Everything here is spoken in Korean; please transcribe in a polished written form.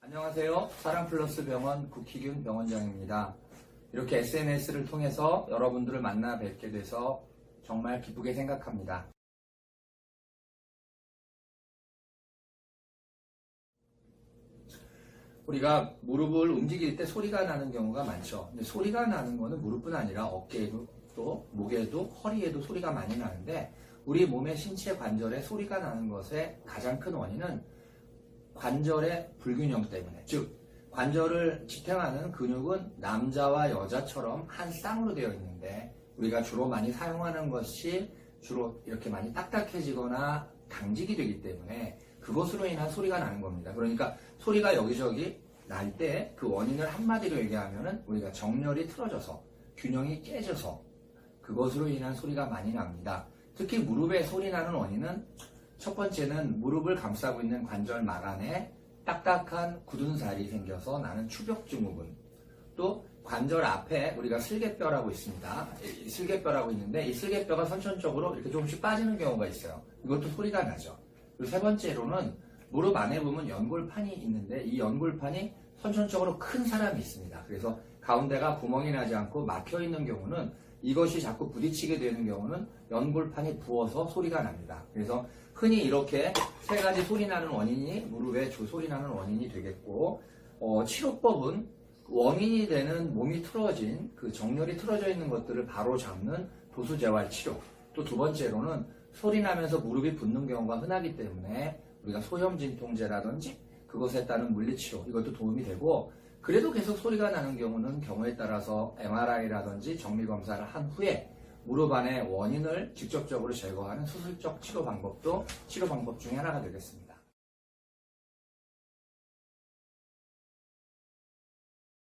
안녕하세요. 사랑플러스 병원 국희균 병원장입니다. 이렇게 SNS를 통해서 여러분들을 만나 뵙게 돼서 정말 기쁘게 생각합니다. 우리가 무릎을 움직일 때 소리가 나는 경우가 많죠. 근데 소리가 나는 거는 무릎뿐 아니라 어깨에도 또 목에도 허리에도 소리가 많이 나는데 우리 몸의 신체 관절에 소리가 나는 것의 가장 큰 원인은 관절의 불균형 때문에, 즉 관절을 지탱하는 근육은 남자와 여자처럼 한 쌍으로 되어 있는데 우리가 주로 많이 사용하는 것이 주로 이렇게 많이 딱딱해지거나 강직이 되기 때문에 그것으로 인한 소리가 나는 겁니다. 그러니까 소리가 여기저기 날 때 그 원인을 한마디로 얘기하면은 우리가 정렬이 틀어져서 균형이 깨져서 그것으로 인한 소리가 많이 납니다. 특히 무릎에 소리 나는 원인은 첫 번째는 무릎을 감싸고 있는 관절막 안에 딱딱한 굳은 살이 생겨서 나는 추벽증후군, 또 관절 앞에 우리가 슬개뼈라고 있습니다. 이 슬개뼈라고 있는데 이 슬개뼈가 선천적으로 이렇게 조금씩 빠지는 경우가 있어요. 이것도 소리가 나죠. 그리고 세 번째로는 무릎 안에 보면 연골판이 있는데 이 연골판이 선천적으로 큰 사람이 있습니다. 그래서 가운데가 구멍이 나지 않고 막혀 있는 경우는 이것이 자꾸 부딪히게 되는 경우는 연골판이 부어서 소리가 납니다. 그래서 흔히 이렇게 세 가지 소리 나는 원인이 무릎에 주 소리 나는 원인이 되겠고, 치료법은 원인이 되는 몸이 틀어진 그 정렬이 틀어져 있는 것들을 바로 잡는 도수재활 치료. 또 두 번째로는 소리 나면서 무릎이 붓는 경우가 흔하기 때문에 우리가 소염진통제라든지 그것에 따른 물리치료, 이것도 도움이 되고, 그래도 계속 소리가 나는 경우는 경우에 따라서 MRI라든지 정밀검사를 한 후에 무릎 안의 원인을 직접적으로 제거하는 수술적 치료 방법도 치료 방법 중에 하나가 되겠습니다.